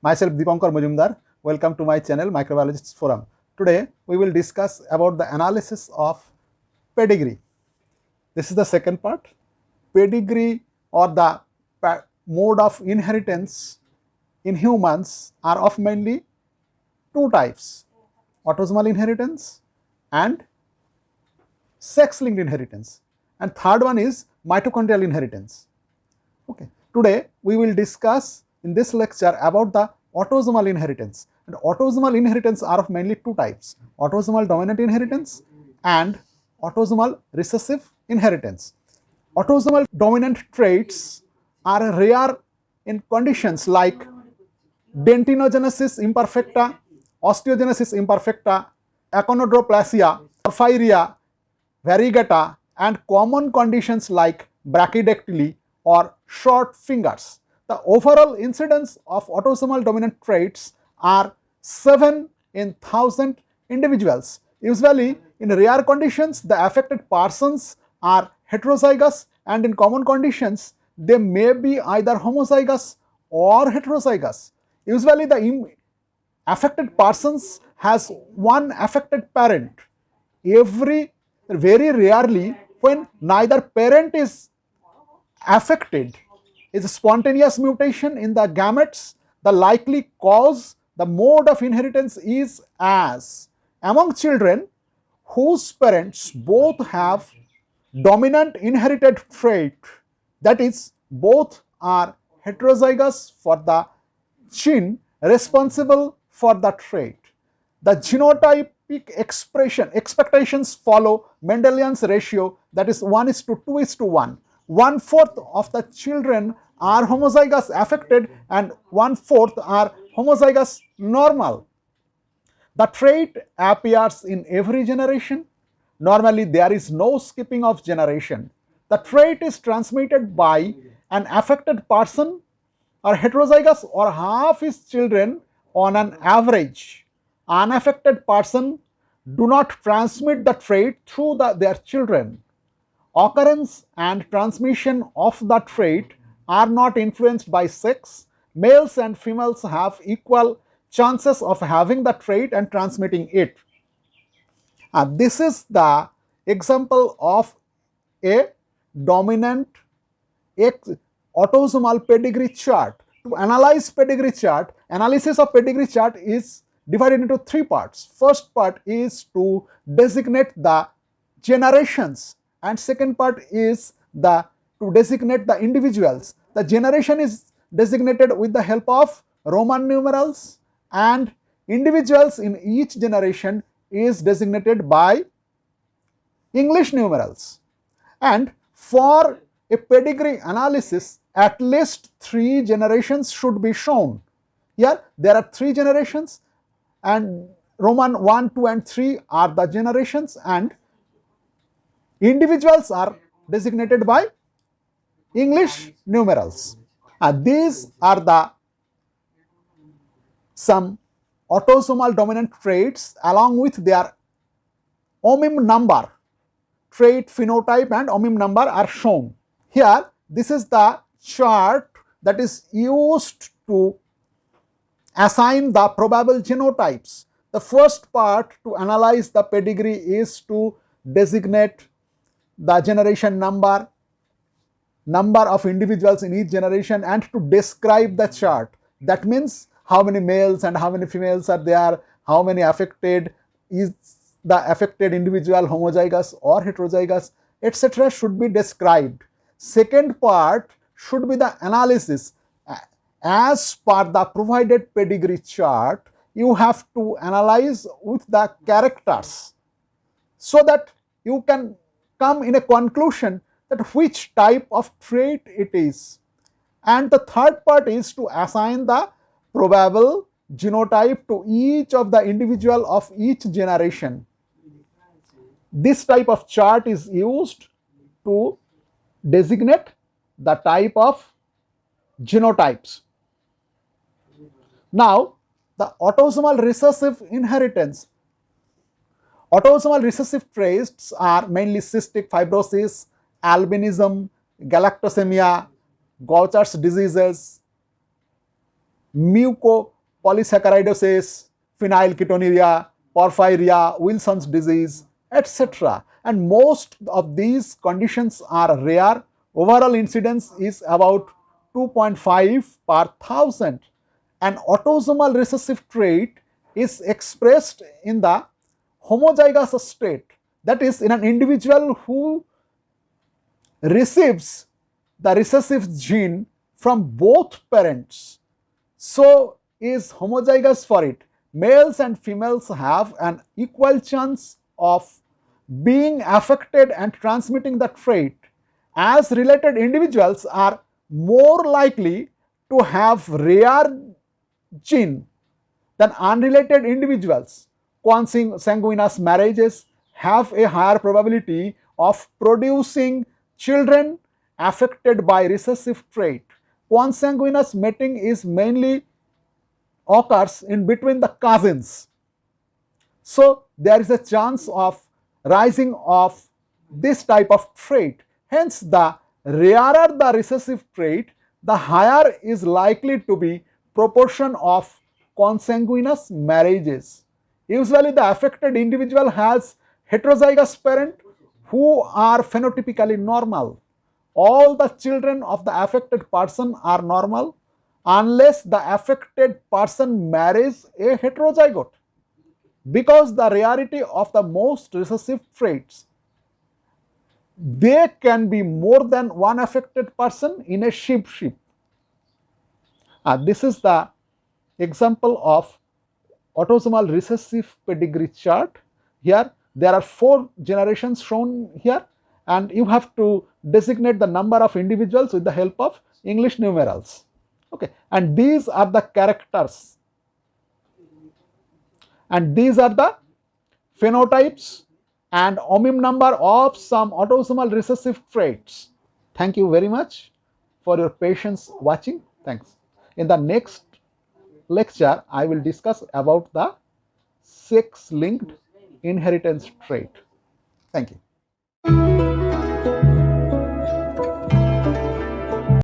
Myself Dipankar Majumdar. Welcome to my channel Microbiologist's Forum. Today we will discuss about the analysis of pedigree. This is the second part. Pedigree or the mode of inheritance in humans are of mainly two types: autosomal inheritance and sex-linked inheritance, and third one is mitochondrial inheritance. Okay. Today we will discuss in this lecture about the autosomal inheritance, and autosomal inheritance are of mainly two types: autosomal dominant inheritance and autosomal recessive inheritance. Autosomal dominant traits are rare in conditions like dentinogenesis imperfecta, osteogenesis imperfecta, achondroplasia, porphyria, variegata, and common conditions like brachydactyly or short fingers. The overall incidence of autosomal dominant traits are 7 in 1000 individuals. Usually, in rare conditions, the affected persons are heterozygous, and in common conditions, they may be either homozygous or heterozygous. Usually, the affected persons has one affected parent. Very rarely, when neither parent is affected, is a spontaneous mutation in the gametes, the likely cause, the mode of inheritance is as among children whose parents both have dominant inherited trait, that is, both are heterozygous for the gene responsible for the trait. The genotypic expectations follow Mendelian's ratio, that is 1:2:1. 1/4 of the children are homozygous affected and 1/4 are homozygous normal. The trait appears in every generation. Normally, there is no skipping of generation. The trait is transmitted by an affected person or heterozygous or half his children on an average. Unaffected person do not transmit the trait through their children. Occurrence and transmission of the trait are not influenced by sex. Males and females have equal chances of having the trait and transmitting it. This is the example of a dominant autosomal pedigree chart. To analyze pedigree chart, analysis of pedigree chart is divided into three parts. First part is to designate the generations, and second part is to designate the individuals. The generation is designated with the help of Roman numerals, and individuals in each generation is designated by English numerals. And for a pedigree analysis, at least 3 generations should be shown. Here there are 3 generations, and Roman 1, 2 and 3 are the generations, and individuals are designated by English numerals. These are some autosomal dominant traits along with their OMIM number. Trait, phenotype and OMIM number are shown. Here, this is the chart that is used to assign the probable genotypes. The first part to analyze the pedigree is to designate the generation number of individuals in each generation, and to describe the chart. That means how many males and how many females are there, how many affected, is the affected individual homozygous or heterozygous, etc. should be described. Second part should be the analysis. As per the provided pedigree chart, you have to analyze with the characters so that you can come in a conclusion that which type of trait it is. And the third part is to assign the probable genotype to each of the individual of each generation. This type of chart is used to designate the type of genotypes. Now, the autosomal recessive inheritance. Autosomal recessive traits are mainly cystic fibrosis, albinism, galactosemia, Gaucher's diseases, mucopolysaccharidosis, phenylketonuria, porphyria, Wilson's disease, etc. And most of these conditions are rare. Overall incidence is about 2.5 per thousand. An autosomal recessive trait is expressed in the homozygous state, that is, in an individual who receives the recessive gene from both parents, so is homozygous for it. Males and females have an equal chance of being affected and transmitting the trait, as related individuals are more likely to have rare gene than unrelated individuals. Consanguineous marriages have a higher probability of producing children affected by recessive trait. Consanguineous mating is mainly occurs in between the cousins. So there is a chance of rising of this type of trait. Hence, the rarer the recessive trait, the higher is likely to be proportion of consanguineous marriages. Usually the affected individual has heterozygous parent who are phenotypically normal. All the children of the affected person are normal unless the affected person marries a heterozygote, because the rarity of the most recessive traits, they can be more than one affected person in a sheep. This is the example of autosomal recessive pedigree chart. Here there are 4 generations shown here, and you have to designate the number of individuals with the help of English numerals. Okay, and these are the characters, and these are the phenotypes and OMIM number of some autosomal recessive traits. Thank you very much for your patience watching. Thanks. In the next lecture, I will discuss about the sex-linked inheritance trait. Thank you.